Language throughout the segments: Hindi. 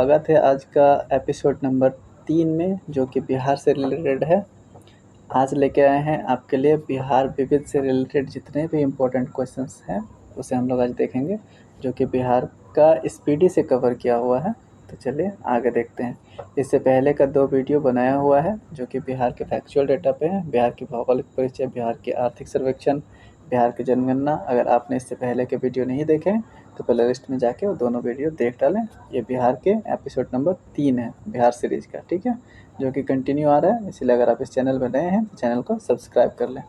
स्वागत है आज का एपिसोड नंबर 3 में, जो कि बिहार से रिलेटेड है। आज लेके आए हैं आपके लिए बिहार विविध से रिलेटेड जितने भी इम्पोर्टेंट क्वेश्चंस हैं उसे हम लोग आज देखेंगे, जो कि बिहार का स्पीडी से कवर किया हुआ है। तो चलिए आगे देखते हैं। इससे पहले का 2 वीडियो बनाया हुआ है जो कि बिहार के फैक्चुअल डेटा पे है। बिहार की भौगोलिक परिचय, बिहार के आर्थिक सर्वेक्षण, बिहार की जनगणना। अगर आपने इससे पहले के वीडियो नहीं देखे तो प्ले लिस्ट में जाके वो दोनों वीडियो देख डालें। ये बिहार के एपिसोड नंबर 3 है बिहार सीरीज का, ठीक है, जो कि कंटिन्यू आ रहा है। इसलिए अगर आप इस चैनल पर नए हैं तो चैनल को सब्सक्राइब कर लें।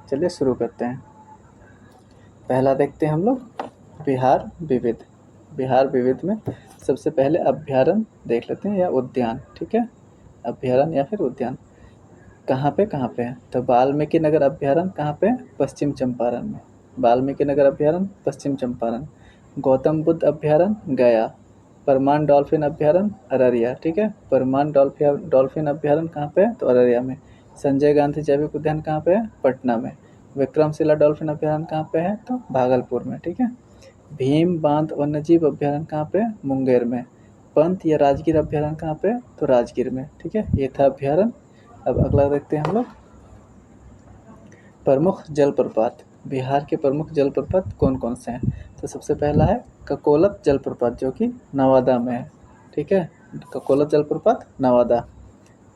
चलिए शुरू करते हैं। पहला देखते हैं हम लोग बिहार विविध। बिहार विविध में सबसे पहले अभ्यारण्य देख लेते हैं या उद्यान, ठीक है। अभ्यारण्य या फिर उद्यान कहाँ पे है? तो वाल्मीकि नगर अभ्यारण्य कहाँ पे? पश्चिम चंपारण में। वाल्मीकि नगर अभ्यारण्य पश्चिम चंपारण। गौतम बुद्ध अभ्यारण्य गया। परमान डॉल्फिन अभ्यारण्य अररिया, ठीक है। परमान डॉल्फिन अभ्यारण्य कहाँ पे है? तो अररिया में। संजय गांधी जैविक उद्यान कहाँ पे है? पटना में। विक्रमशिला डॉल्फिन अभ्यारण्य कहाँ पे है? तो भागलपुर में, ठीक है। भीम बांध वन्यजीव अभ्यारण्य कहाँ पे? मुंगेर में। पंत या राजगीर अभ्यारण्य कहाँ पे? तो राजगीर में, ठीक है। ये था अभ्यारण्य। अब अगला देखते हैं हम लोग प्रमुख जलप्रपात। बिहार के प्रमुख जलप्रपात कौन कौन से हैं? तो सबसे पहला है ककोलत जलप्रपात, जो कि नवादा में है, ठीक है। ककोलत जलप्रपात नवादा।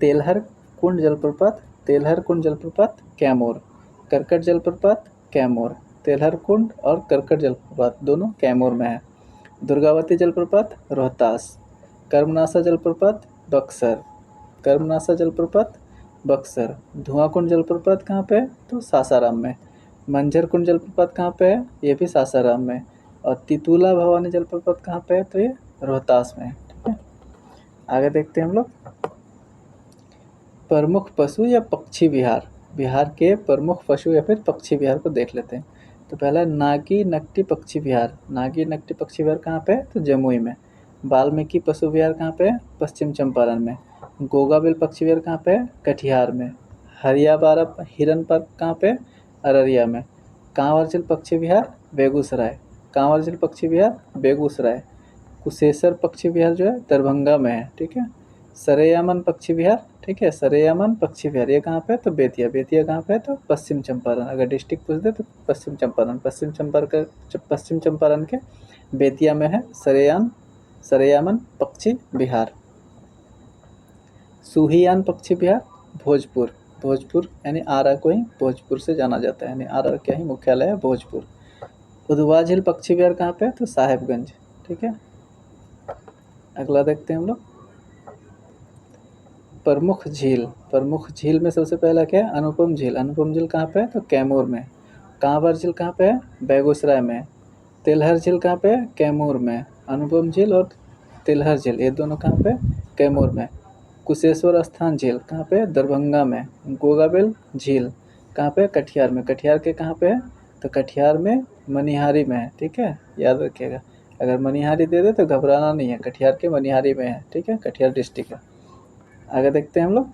तेलहर कुंड जलप्रपात, तेलहर कुंड जलप्रपात कैमूर। करकट जलप्रपात कैमूर। तेलहर कुंड और करकट जलप्रपात दोनों कैमूर में है। दुर्गावती जलप्रपात रोहतास। कर्मनासा जलप्रपात बक्सर। कर्मनासा जलप्रपात बक्सर। धुआं कुंड जलप्रपात कहाँ पे है? तो सासाराम में। मंझर कुंड जलप्रपात कहाँ पे है? ये भी सासाराम में। और तितुला भवानी जलप्रपात कहाँ पे है? तो ये रोहतास में है, ठीक है। आगे देखते हैं हम लोग प्रमुख पशु या पक्षी विहार। बिहार के प्रमुख पशु या फिर पक्षी विहार को देख लेते हैं। तो पहला नागी नकटी पक्षी विहार। नागी नकटी पक्षी विहार कहाँ पे है? तो जमुई में। वाल्मीकि पशु विहार कहाँ पे है? पश्चिम चंपारण में। गोगाबिल पक्षी विहार कहाँ पे है? कटिहार में। हरियाबारा हिरन पार्क कहाँ पे? अररिया में। कांवरझील पक्षी विहार बेगूसराय। कांवरझील पक्षी विहार बेगूसराय। कुशेश्वर पक्षी विहार जो है दरभंगा में है, ठीक है। सरैयामन पक्षी विहार, ठीक है। सरैयामन पक्षी विहार ये कहाँ पे है? तो बेतिया। बेतिया कहाँ पे है? तो पश्चिम चंपारण। अगर डिस्ट्रिक्ट पूछ दे तो पश्चिम चंपारण। पश्चिम चंपारण के बेतिया में है सरैयामन पक्षी विहार। सुहियान पक्षी विहार भोजपुर। भोजपुर यानी आरा को ही भोजपुर से जाना जाता है, यानी आरा का ही मुख्यालय है भोजपुर। उधवा झील पक्षी विहार कहाँ पे है? तो साहेबगंज, ठीक है। अगला देखते हैं हम लोग प्रमुख झील। प्रमुख झील में सबसे पहला क्या है? अनुपम झील। अनुपम झील कहाँ पे है? तो कैमूर में। कांवर झील कहाँ पे है? बेगूसराय में। तेलहर झील कहाँ पे है? कैमूर में। अनुपम झील और तेलहर झील ये दोनों कहाँ पे? कैमूर में। कुशेश्वर स्थान झील कहाँ पे? दरभंगा में। गोगाबेल झील कहाँ पे? कटिहार में। कटिहार के कहाँ पे है? तो कटिहार में मनिहारी में है, ठीक है, याद रखिएगा। अगर मनिहारी दे दे तो घबराना नहीं है, कटिहार के मनिहारी में है, ठीक है, कटिहार डिस्ट्रिक्ट है। आगे देखते हैं हम लोग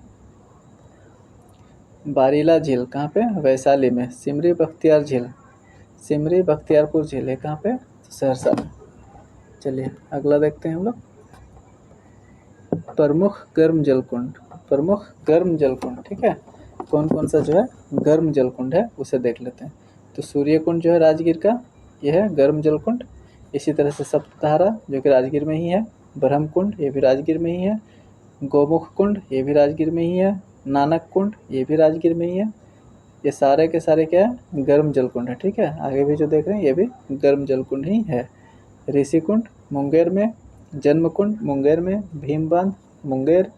बारीला झील कहाँ पे? वैशाली में। सिमरी बख्तियार झील, सिमरी बख्तियारपुर झील है कहाँ पे? तो सहरसा में। चलिए अगला देखते हैं हम लोग प्रमुख गर्म जलकुंड। प्रमुख गर्म जलकुंड, ठीक है। कौन कौन सा जो है गर्म जलकुंड है उसे देख लेते हैं। तो सूर्य कुंड जो है राजगीर का, यह है गर्म जलकुंड। इसी तरह से सप्तधारा जो कि राजगीर में ही है। ब्रह्म कुंड ये भी राजगीर में ही है। गोमुख कुंड ये भी राजगीर में ही है। नानक कुंड ये भी राजगीर में ही है। ये सारे के सारे क्या है? गर्म जलकुंड है, ठीक है। आगे भी जो देख रहे हैं ये भी गर्म जलकुंड ही है। ऋषि कुंड मुंगेर में। जन्म कुंड मुंगेर में। भीम बांध मुंगेर।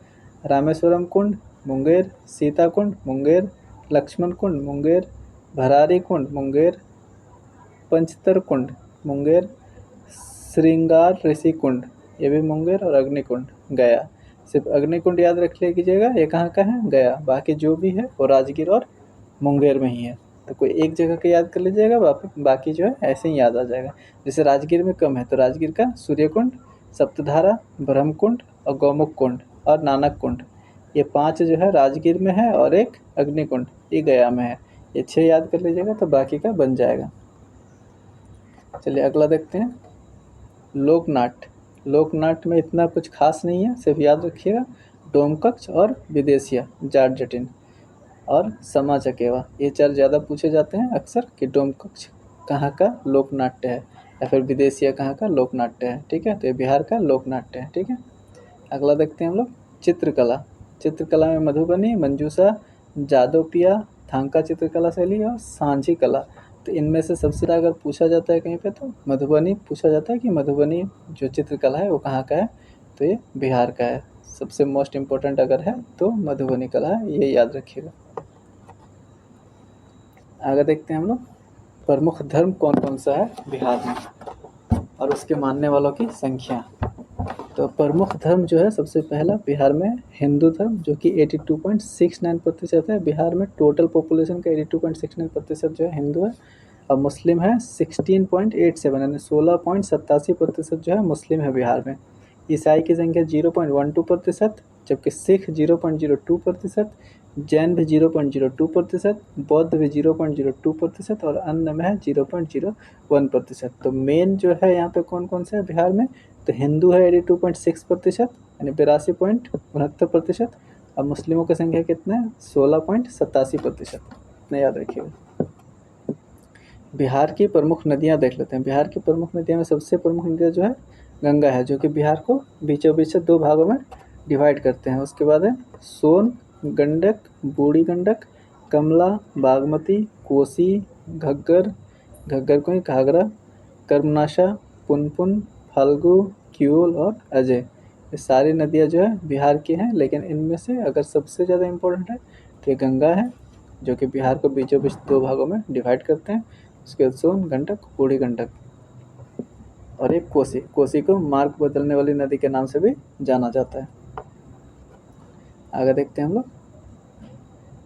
रामेश्वरम कुंड मुंगेर। सीता कुंड मुंगेर। लक्ष्मण कुंड मुंगेर। भरारी कुंड मुंगेर। पंचतर कुंड मुंगेर। श्रृंगार ऋषि कुंड ये भी मुंगेर। और अग्निकुंड गया। सिर्फ अग्निकुंड याद रख लीजिएगा, ये कहाँ का है? गया। बाकी जो भी है वो राजगीर और मुंगेर में ही है। तो कोई एक जगह का याद कर लीजिएगा, बाकी जो है ऐसे ही याद आ जाएगा। जैसे राजगीर में कम है तो राजगीर का सूर्यकुंड, सप्तधारा, ब्रह्मकुंड और गौमुख कुंड और नानक कुंड ये 5 जो है राजगीर में है और एक अग्निकुंड ये गया में है। ये 6 याद कर लीजिएगा तो बाकी का बन जाएगा। चलिए अगला देखते हैं लोकनाट्य। लोकनाट्य में इतना कुछ खास नहीं है, सिर्फ याद रखिएगा डोमकच और विदेशिया, जाट जटिन और समा चकेवा, ये 4 ज़्यादा पूछे जाते हैं अक्सर कि डोमकच कहाँ का लोकनाट्य है या फिर विदेशिया कहाँ का लोकनाट्य है। ठीक है, तो ये बिहार का लोकनाट्य है। ठीक है, अगला देखते हैं हम लोग चित्रकला। चित्रकला में मधुबनी, मंजूषा, जादवपिया, थांका चित्रकला शैली और सांझी कला। तो इनमें से सबसे ज़्यादा अगर पूछा जाता है कहीं पे तो मधुबनी पूछा जाता है कि मधुबनी जो चित्रकला है वो कहाँ का है, तो ये बिहार का है। सबसे मोस्ट इम्पोर्टेंट अगर है तो मधुबनी कला है, ये याद रखिएगा। आगे देखते हैं हम लोग प्रमुख धर्म कौन कौन सा है बिहार में और उसके मानने वालों की संख्या। तो प्रमुख धर्म जो है सबसे पहला बिहार में हिंदू धर्म, जो कि 82.69% है। बिहार में टोटल पॉपुलेशन का 82.69% जो है हिंदू है, और मुस्लिम है 16.87 यानी 16.87% जो है मुस्लिम है बिहार में। ईसाई की संख्या 0.12%, जबकि सिख 0.02%, जैन भी 0.02%, बौद्ध भी 0.02% और अन्य में है 0.01%। तो मेन जो है यहाँ पे कौन कौन से है बिहार में, तो हिंदू है 82.6% यानी 82.69%, और मुस्लिमों की संख्या कितना है 16.87%, इतना याद रखिएगा। बिहार की प्रमुख नदियाँ देख लेते हैं। बिहार की प्रमुख नदियों में सबसे प्रमुख नदियाँ जो है गंगा है, जो कि बिहार को बीचों बीच से 2 भागों में डिवाइड करते हैं। उसके बाद है सोन, गंडक, बूढ़ी गंडक, कमला, बागमती, कोसी, घग्गर, घग्गर को ही घाघरा, कर्मनाशा, पुनपुन, फाल्गु, क्यूल और अजय। ये सारी नदियाँ जो है बिहार की हैं, लेकिन इनमें से अगर सबसे ज़्यादा इम्पोर्टेंट है तो ये गंगा है, जो कि बिहार को बीचों बीच 2 भागों में डिवाइड करते हैं। उसके बाद सोन, गंडक, बूढ़ी गंडक और एक कोसी। कोसी को मार्ग बदलने वाली नदी के नाम से भी जाना जाता है। आगे देखते हैं हम लोग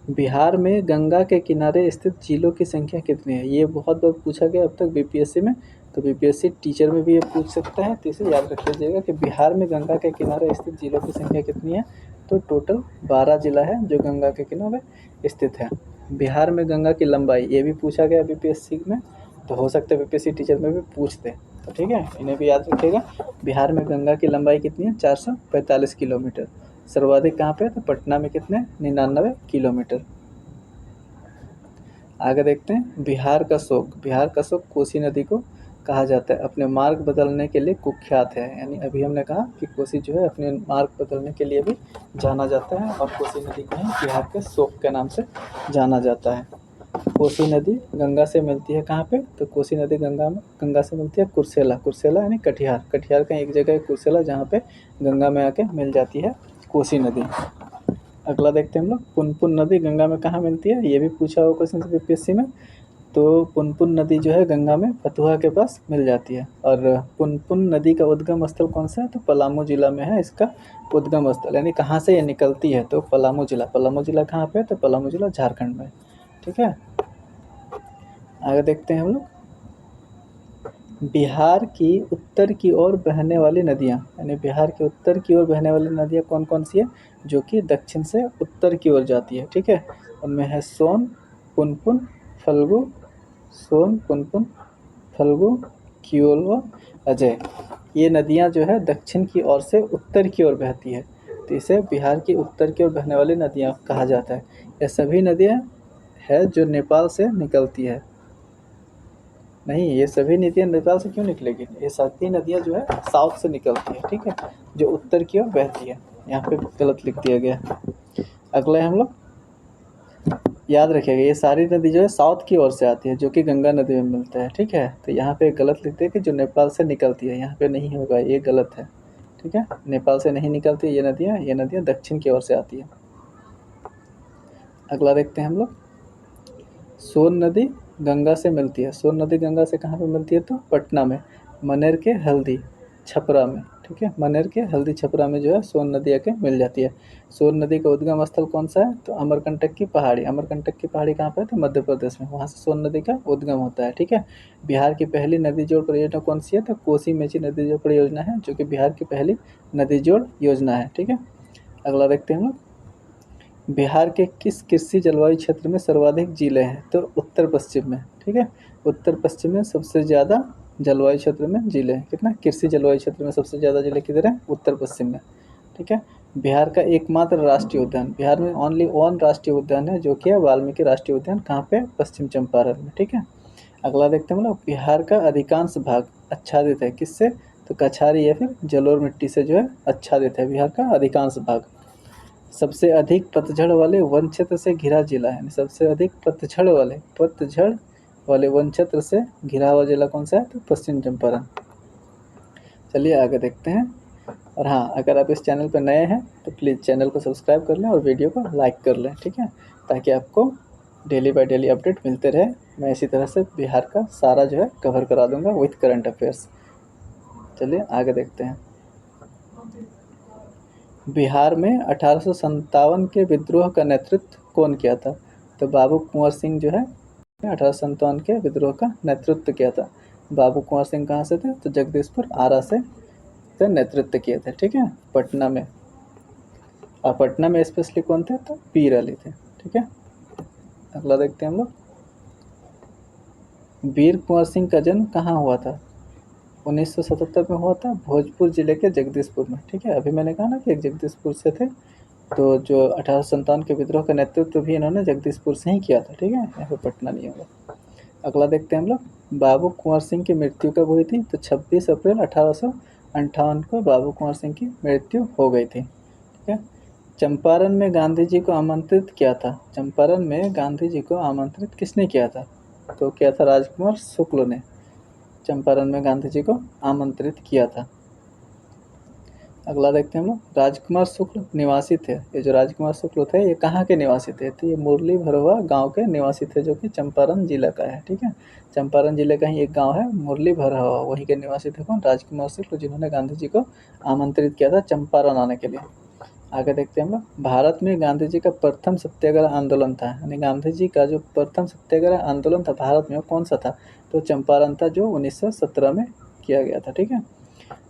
बिहार में गंगा के किनारे स्थित झीलों की संख्या कितनी है। ये बहुत बार पूछा गया अब तक बीपीएससी में, तो बीपीएससी टीचर में भी ये पूछ सकता है। तो इसे याद रख लीजिएगा कि बिहार में गंगा के किनारे स्थित झीलों की संख्या कितनी है। तो टोटल 12 जिला है जो गंगा के किनारे स्थित है। बिहार में गंगा की लंबाई, ये भी पूछा गया बीपीएससी में, तो हो सकता है बीपीएससी टीचर में भी पूछ दे, तो ठीक है, इन्हें भी याद रखिएगा। बिहार में गंगा की लंबाई कितनी है 445 किलोमीटर। सर्वाधिक कहाँ पे है, तो पटना में कितने 99 किलोमीटर। आगे देखते हैं बिहार का शोक। बिहार का शोक कोसी नदी को कहा जाता है, अपने मार्ग बदलने के लिए कुख्यात है। यानी अभी हमने कहा कि कोसी जो है अपने मार्ग बदलने के लिए भी जाना जाता है, और कोसी नदी को ही बिहार के शोक के नाम से जाना जाता है। कोसी नदी गंगा से मिलती है कहाँ पे, तो कोसी नदी गंगा से मिलती है कुर्सेला। कुर्सेला यानी कटिहार, कटिहार का एक जगह है कुर्सेला, जहाँ पे गंगा में आके मिल जाती है कोसी नदी। अगला देखते हैं हम लोग पुनपुन नदी गंगा में कहाँ मिलती है, ये भी पूछा हुआ क्वेश्चन से बीपीएससी में। तो पुनपुन नदी जो है गंगा में फतुहा के पास मिल जाती है। और पुनपुन नदी का उद्गम स्थल कौन सा है, तो पलामू जिला में है इसका उद्गम स्थल। यानी कहाँ से ये निकलती है, तो पलामू जिला। पलामू जिला कहाँ पे है, तो पलामू जिला झारखंड में। ठीक है, आगे देखते हैं हम लोग बिहार की उत्तर की ओर बहने वाली नदियाँ। यानी बिहार के उत्तर की ओर बहने वाली नदियाँ कौन कौन सी है, जो कि दक्षिण से उत्तर की ओर जाती है। ठीक है, उनमें है सोन, पुनपुन, फल्गु, सोन, पुनपुन, फल्गु, क्योल व अजय। ये नदियाँ जो है दक्षिण की ओर से उत्तर की ओर बहती है, तो इसे बिहार की उत्तर की ओर बहने वाली नदियाँ कहा जाता है। ये सभी नदियाँ है जो नेपाल से निकलती है। नहीं, ये सभी नदियाँ नेपाल से क्यों निकलेगी, ये सभी नदियाँ जो है साउथ से निकलती है। ठीक है, जो उत्तर की ओर बहती है। यहाँ पे गलत लिख दिया गया। अगला हम लोग याद रखिएगा, ये सारी नदी जो है साउथ की ओर से आती है, जो कि गंगा नदी में मिलता है। ठीक है, तो यहाँ पे गलत लिखते हैं कि जो नेपाल से निकलती है, यहाँ पे नहीं होगा, ये गलत है। ठीक है, नेपाल से नहीं निकलती ये नदियाँ दक्षिण की ओर से आती है। अगला देखते हैं हम लोग सोन नदी गंगा से मिलती है। सोन नदी गंगा से कहाँ पे मिलती है, तो पटना में, मनेर के हल्दी छपरा में। ठीक है, मनेर के हल्दी छपरा में जो है सोन नदी आके मिल जाती है। सोन नदी का उद्गम स्थल कौन सा है, तो अमरकंटक की पहाड़ी। अमरकंटक की पहाड़ी कहाँ पे है, तो मध्य प्रदेश में, वहाँ से सोन नदी का उद्गम होता है। ठीक है, बिहार की पहली नदी जोड़ परियोजना कौन सी है, तो कोसी मेची नदी जोड़ परियोजना है, जो कि बिहार की पहली नदी जोड़ योजना है। ठीक है, अगला देखते हैं हम लोग बिहार के किस कृषि जलवायु क्षेत्र में सर्वाधिक जिले हैं, तो उत्तर पश्चिम में। ठीक है, उत्तर पश्चिम में सबसे ज़्यादा जलवायु क्षेत्र में जिले कितना, कृषि जलवायु क्षेत्र में सबसे ज़्यादा जिले किधर हैं, उत्तर पश्चिम में। ठीक है। बिहार का एकमात्र राष्ट्रीय उद्यान, बिहार में ओनली वन राष्ट्रीय उद्यान है जो कि है वाल्मीकि राष्ट्रीय उद्यान। कहाँ पे, पश्चिम चंपारण में। ठीक है। अगला देखते हैं हम लोग, बिहार का अधिकांश भाग आच्छादित है किससे, तो कछारी या फिर जलोढ़ मिट्टी से जो है आच्छादित है बिहार का अधिकांश भाग। सबसे अधिक पतझड़ वाले वन क्षेत्र से घिरा जिला है, सबसे अधिक पतझड़ वाले वन क्षेत्र से घिरा हुआ जिला कौन सा है, तो पश्चिम चंपारण। चलिए आगे देखते हैं। और हाँ, अगर आप इस चैनल पर नए हैं तो प्लीज़ चैनल को सब्सक्राइब कर लें और वीडियो को लाइक कर लें। ठीक है, ताकि आपको डेली बाय डेली अपडेट मिलते रहे। मैं इसी तरह से बिहार का सारा जो है कवर करा दूंगा विथ करंट अफेयर्स। चलिए आगे देखते हैं। बिहार में 1857 के विद्रोह का नेतृत्व कौन किया था, तो बाबू कुंवर सिंह जो है 1857 के विद्रोह का नेतृत्व किया था। बाबू कुंवर सिंह कहाँ से थे, तो जगदीशपुर आरा से नेतृत्व किए थे। ठीक है, पटना में। और पटना में स्पेशली कौन थे, तो पीर अली थे। ठीक है, अगला देखते हैं हम लोग। वीर कुंवर सिंह का जन्म कहाँ हुआ था, 1977 में हुआ था भोजपुर जिले के जगदीशपुर में। ठीक है, अभी मैंने कहा ना कि एक जगदीशपुर से थे, तो जो 1857 के विद्रोह का नेतृत्व भी इन्होंने जगदीशपुर से ही किया था। ठीक है, यहाँ पे पटना नहीं होगा। अगला देखते हैं हम लोग। बाबू कुंवर सिंह की मृत्यु कब हुई थी, तो 26 अप्रैल 1858 को बाबू कुंवर सिंह की मृत्यु हो गई थी। ठीक है। चंपारण में गांधी जी को आमंत्रित किया था, चंपारण में गांधी जी को आमंत्रित किसने किया था, तो किया था राजकुमार शुक्ल ने चंपारण में गांधी जी को आमंत्रित किया था। अगला देखते हैं हम लोग। राजकुमार शुक्ल निवासी थे, ये जो राजकुमार शुक्ल थे ये कहाँ के निवासी थे, तो ये मुरली भरवा गांव के निवासी थे जो कि चंपारण जिला का है। ठीक है, चंपारण जिले का ही एक गांव है मुरली भरवा, वहीं के निवासी थे कौन, राजकुमार शुक्ल, जिन्होंने गांधी जी को आमंत्रित किया था चंपारण आने के लिए। आगे देखते हैं हम लोग। भारत में गांधी जी का प्रथम सत्याग्रह आंदोलन था, यानी गांधी जी का जो प्रथम सत्याग्रह आंदोलन था भारत में वो कौन सा था, तो चंपारण था, जो 1917 में किया गया था। ठीक है,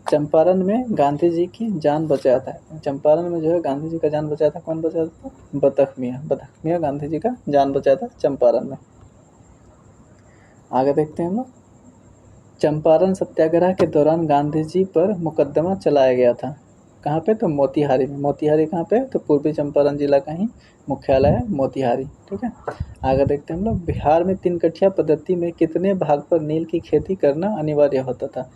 चंपारण में गांधी जी की जान बचाया था, चंपारण में जो है गांधी जी का जान बचाया था, कौन बचाया था, बतख मियाँ गांधी जी का जान बचाया था चंपारण में। आगे देखते हैं हम लोग। चंपारण सत्याग्रह के दौरान गांधी जी पर मुकदमा चलाया गया था, कहाँ पे, तो मोतिहारी में। मोतिहारी कहाँ पे, तो पूर्वी चंपारण जिला का ही मुख्यालय है मोतिहारी। ठीक है, आगे देखते हैं हम लोग। बिहार में 3 कठिया पद्धति में कितने भाग पर नील की खेती करना अनिवार्य होता था,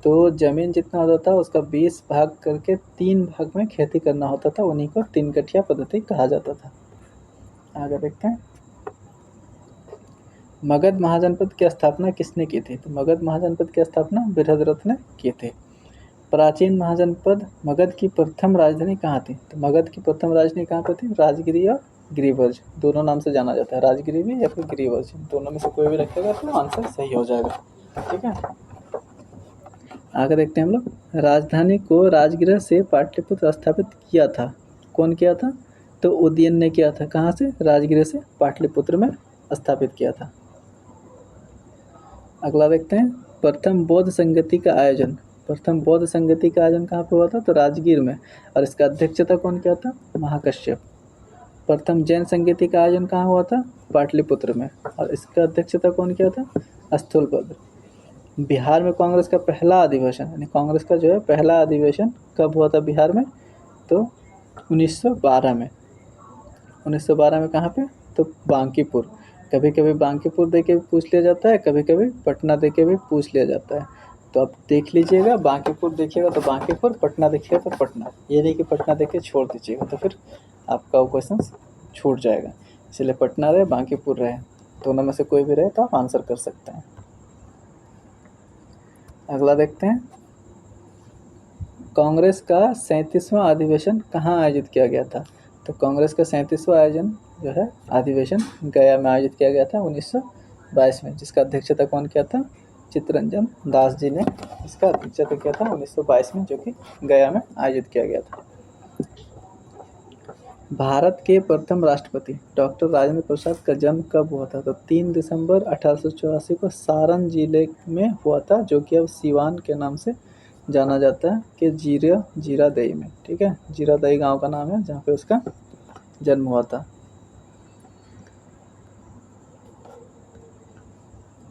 तो जमीन जितना होता था उसका 20 भाग करके 3 भाग में खेती करना होता था, उन्हीं को 3 कठिया पद्धति कहा जाता था। आगे देखते हैं। मगध महाजनपद की स्थापना किसने की थी, तो मगध महाजनपद की स्थापना बृहद्रथ ने की थी। प्राचीन महाजनपद मगध की प्रथम राजधानी कहाँ थी, तो मगध की प्रथम राजधानी कहाँ पर थी, राजगिरी और गिरिवर्ज, दोनों नाम से जाना जाता है, राजगिरी भी या फिर गिरिवर्ज, दोनों में से कोई भी रखेगा तो आंसर सही हो जाएगा। ठीक है, आगे देखते हैं हम लोग। राजधानी को राजगृह से पाटलिपुत्र स्थापित किया था, कौन किया था, तो उदयन ने किया था, कहाँ से, राजगृह से पाटलिपुत्र में स्थापित किया था। अगला देखते हैं। प्रथम बौद्ध संगति का आयोजन, प्रथम बौद्ध संगति का आयोजन कहाँ पे हुआ था, तो राजगीर में, और इसका अध्यक्षता कौन किया था, महाकश्यप। प्रथम जैन संगति का आयोजन कहाँ हुआ था, पाटलिपुत्र में, और इसका अध्यक्षता कौन किया था, स्थूलभद्र। बिहार में कांग्रेस का पहला अधिवेशन, यानी कांग्रेस का जो है पहला अधिवेशन कब हुआ था बिहार में, तो 1912 में। 1912 में कहाँ पे, तो बांकीपुर। कभी कभी बांकीपुर दे के भी पूछ लिया जाता है, कभी कभी पटना दे के भी पूछ लिया जाता है, तो आप देख लीजिएगा। बांकीपुर देखिएगा तो बांकीपुर, पटना देखिएगा तो पटना, ये नहीं कि पटना देख के छोड़ दीजिएगा, तो फिर आपका वो क्वेश्चन छूट जाएगा। इसलिए पटना रहे बांकीपुर रहे, दोनों में से कोई भी रहे तो आप आंसर कर सकते हैं। अगला देखते हैं। कांग्रेस का 37वां अधिवेशन कहाँ आयोजित किया गया था, तो कांग्रेस का 37वां आयोजन जो है अधिवेशन गया में आयोजित किया गया था 1922 में, जिसका अध्यक्षता कौन किया था, चित्तरंजन दास जी ने इसका अध्यक्षता किया था 1922 में, जो कि गया में आयोजित किया गया था। भारत के प्रथम राष्ट्रपति डॉक्टर राजेंद्र प्रसाद का जन्म कब हुआ था, तो 3 दिसंबर 1884 को सारण जिले में हुआ था, जो कि अब सीवान के नाम से जाना जाता है, कि जीरादेई में। ठीक है, जीरादेई गांव का नाम है जहाँ पे उसका जन्म हुआ था।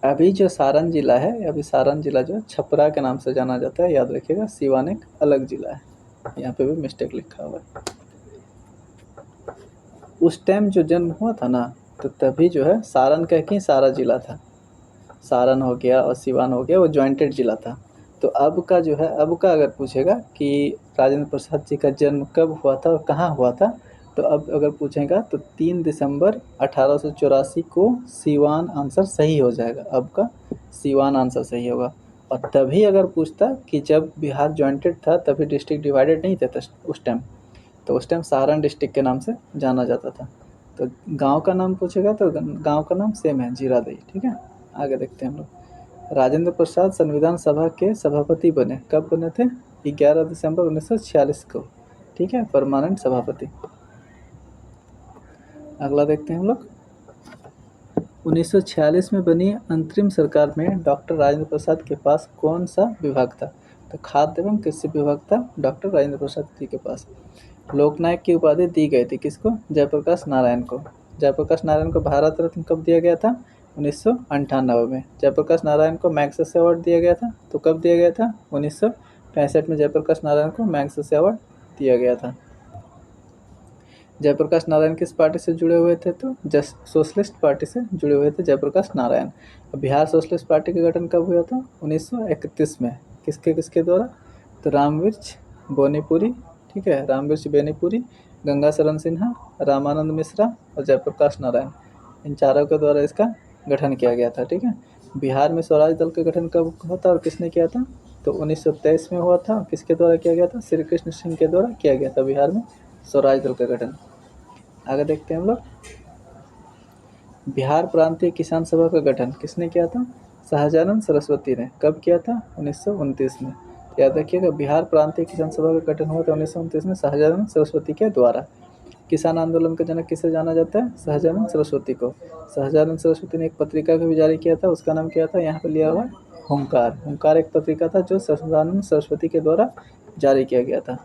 अभी जो सारण जिला है, अभी सारण जिला जो है छपरा के नाम से जाना जाता है, याद रखिएगा। सिवान एक अलग जिला है, यहाँ पे भी मिस्टेक लिखा हुआ है। उस टाइम जो जन्म हुआ था ना, तो तभी जो है सारण कह के सारा जिला था। सारण हो गया और सिवान हो गया, वो जॉइंटेड जिला था। तो अब का जो है, अब का अगर पूछेगा कि राजेंद्र प्रसाद जी का जन्म कब हुआ था और कहाँ हुआ था, तो अब अगर पूछेगा तो 3 दिसंबर 1884 को सिवान आंसर सही हो जाएगा। अब का सिवान आंसर सही होगा। और तभी अगर पूछता कि जब बिहार जॉइंटेड था तभी डिस्ट्रिक्ट डिवाइडेड नहीं थे उस टाइम, तो उस टाइम सारण डिस्ट्रिक्ट के नाम से जाना जाता था। तो गांव का नाम पूछेगा तो गांव का नाम सेम है, जीरादेई। ठीक है, आगे देखते हैं हम लोग। राजेंद्र प्रसाद संविधान सभा के सभापति बने, कब बने थे? 11 दिसंबर 1946 को। ठीक है, परमानेंट सभापति। अगला देखते हैं हम लोग। 1946 में बनी अंतरिम सरकार में डॉक्टर राजेंद्र प्रसाद के पास कौन सा विभाग था? तो खाद्य एवं कृषि विभाग था डॉक्टर राजेंद्र प्रसाद जी के पास। लोकनायक की उपाधि दी गई थी किसको? जयप्रकाश नारायण को। जयप्रकाश नारायण को भारत रत्न कब दिया गया था? 1998 में। जयप्रकाश नारायण को मैग्सेसे अवार्ड दिया गया था, तो कब दिया गया था? 1965 में जयप्रकाश नारायण को मैग्सेसे अवार्ड दिया गया था। जयप्रकाश नारायण किस पार्टी से जुड़े हुए थे? तो जस्ट सोशलिस्ट पार्टी से जुड़े हुए थे जयप्रकाश नारायण। बिहार सोशलिस्ट पार्टी का गठन कब हुआ था? 1931 में। किसके किसके द्वारा? तो रामवृक्ष बोनीपुरी, ठीक है, रामवृक्ष बेनीपुरी, गंगा शरण सिन्हा, रामानंद मिश्रा और जयप्रकाश नारायण, इन चारों के द्वारा इसका गठन किया गया था। ठीक है, बिहार में स्वराज दल का गठन कब हुआ था और किसने किया था? तो 1923 में हुआ था। किसके द्वारा किया गया था? श्री कृष्ण सिंह के द्वारा किया गया था बिहार में स्वराज दल का गठन। आगे देखते हैं हम लोग। बिहार प्रांतीय किसान सभा का गठन किसने किया था? सहजानंद सरस्वती ने। कब किया था? 1929 में। याद रखिएगा, बिहार प्रांतीय किसान सभा का गठन हुआ था 1929 में सहजानंद सरस्वती के द्वारा। किसान आंदोलन का जनक किसे जाना जाता है? सहजानंद सरस्वती को। सहजानंद सरस्वती ने एक पत्रिका भी जारी किया था, उसका नाम क्या था? यहाँ पे लिया हुआ है हुंकार। हुंकार एक पत्रिका था जो सहजानंद सरस्वती के द्वारा जारी किया गया था।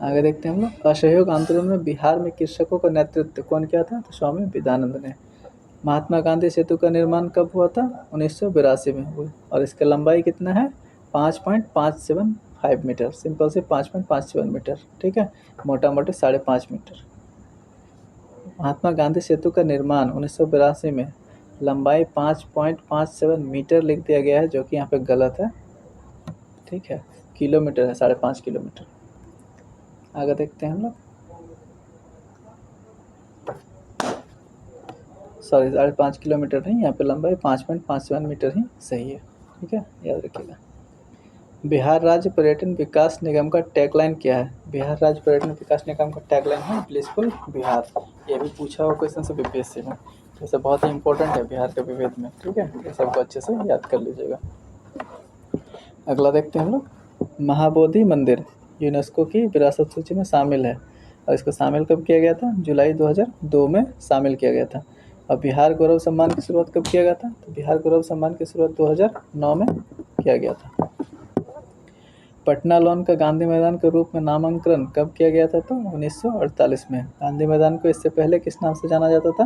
आगे देखते हैं हम लोग। असहयोग आंदोलन में बिहार में कृषकों का नेतृत्व कौन किया था? तो स्वामी विवेकानंद ने। महात्मा गांधी सेतु का निर्माण कब हुआ था? 1982 में हुआ। और इसका लंबाई कितना है? 5.575 मीटर। सिंपल से 5.57 मीटर। ठीक है, मोटा मोटी 5.5 मीटर। महात्मा गांधी सेतु का निर्माण 1982 में, लंबाई 5.57 मीटर लिख दिया गया है, जो कि यहाँ पे गलत है। ठीक है, किलोमीटर है, 5.5 किलोमीटर। आगे देखते हैं हम लोग। सॉरी, 5.5 किलोमीटर नहीं, यहाँ पे लंबाई 5.57 मीटर ही सही है। ठीक है, याद रखिएगा। बिहार राज्य पर्यटन विकास निगम का टैगलाइन क्या है? बिहार राज्य पर्यटन विकास निगम का टैगलाइन है ब्लिसफुल बिहार। ये भी पूछा हुआ क्वेश्चन से बीपीएससी में, जैसे बहुत ही इंपॉर्टेंट है बिहार के विविध में। ठीक है, ये सबको अच्छे से याद कर लीजिएगा। अगला देखते हैं हम लोग। महाबोधि मंदिर यूनेस्को की विरासत सूची में शामिल है, और इसको शामिल कब किया गया था? जुलाई 2002 में शामिल किया गया था। और बिहार गौरव सम्मान की शुरुआत कब किया गया था? तो बिहार गौरव सम्मान की शुरुआत 2009 में किया गया था। पटना लॉन का गांधी मैदान के रूप में नामांकन कब किया गया था? तो 1948 में। गांधी मैदान को इससे पहले किस नाम से जाना जाता था?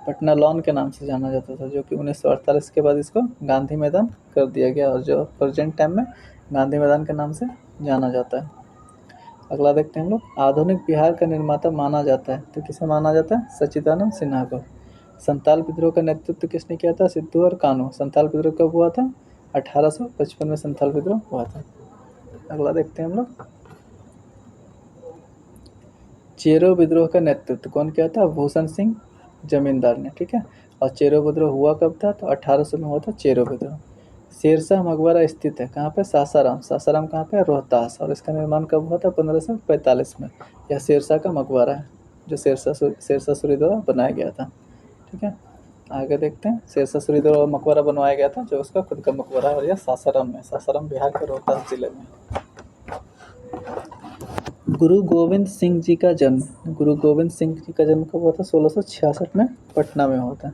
पटना लॉन के नाम से जाना जाता था, जो कि 1948 के बाद इसको गांधी मैदान कर दिया गया, और जो प्रेजेंट टाइम में गांधी मैदान के नाम से जाना जाता है। अगला देखते हैं हम लोग। आधुनिक बिहार का निर्माता माना जाता है, तो किसे माना जाता है? सच्चिदानंद सिन्हा को। संताल विद्रोह का नेतृत्व किसने किया था? सिद्धू और कान्हू। संताल विद्रोह कब हुआ था? 1855 में संताल विद्रोह हुआ था। अगला देखते हैं हम लोग। चेरो विद्रोह का नेतृत्व कौन किया था? भूषण सिंह जमींदार ने। ठीक है, और चेरो विद्रोह हुआ कब था? तो 1800 में हुआ था चेरो विद्रोह। शेरशाह मकबरा स्थित है कहाँ पे? सासाराम। सासाराम कहाँ पे? रोहतास। और इसका निर्माण कब हुआ था? 1545 में। यह शेरशाह का मकबरा है, जो शेरशाह सूरी द्वारा बनाया गया था। ठीक है, आगे देखते हैं। शेरशाह सूरी द्वारा मकबरा बनवाया गया था, जो उसका खुद का मकबरा है, और यह सासाराम में। सासाराम बिहार के रोहतास जिले में। गुरु गोविंद सिंह जी का जन्म। गुरु गोविंद सिंह जी का जन्म कब हुआ था? 1666 में पटना में हुआ था।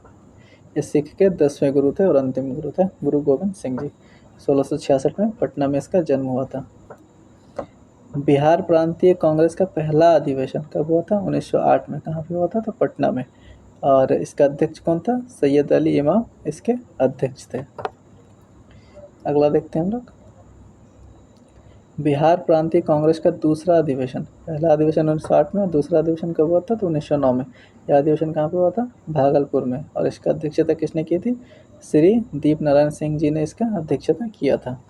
ये सिख के 10वें गुरु थे और अंतिम गुरु थे गुरु गोविंद सिंह जी। 1666 में पटना में इसका जन्म हुआ था। बिहार प्रांतीय कांग्रेस का पहला अधिवेशन कब हुआ था? 1908 में। कहाँ पे हुआ था? तो पटना में। और इसका अध्यक्ष कौन था? सैयद अली इमाम इसके अध्यक्ष थे। अगला देखते हैं हम लोग। बिहार प्रांतीय कांग्रेस का दूसरा अधिवेशन, पहला अधिवेशन 1960 में, दूसरा अधिवेशन कब हुआ था? तो 1909 में। यह अधिवेशन कहाँ पे हुआ था? भागलपुर में। और इसका अध्यक्षता किसने की थी? श्री दीप नारायण सिंह जी ने इसका अध्यक्षता किया था।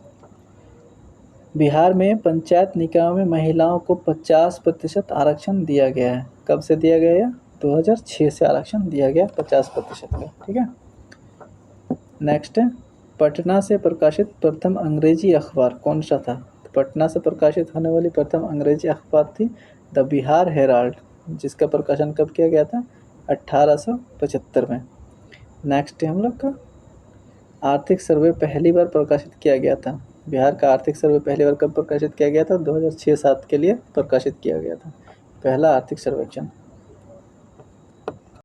बिहार में पंचायत निकायों में महिलाओं को 50% आरक्षण दिया गया है। कब से दिया गया है? 2006 से आरक्षण दिया गया 50% का। ठीक है। नेक्स्ट है, पटना से प्रकाशित प्रथम अंग्रेजी अखबार कौन सा था? पटना से प्रकाशित होने वाली प्रथम अंग्रेजी अखबार थी द बिहार हेराल्ड, जिसका प्रकाशन कब किया गया था? 1875 में। नेक्स्ट है हम लोग का, आर्थिक सर्वे पहली बार प्रकाशित किया गया था। बिहार का आर्थिक सर्वे पहली बार कब प्रकाशित किया गया था? 2006-07 के लिए प्रकाशित किया गया था पहला आर्थिक सर्वेक्षण।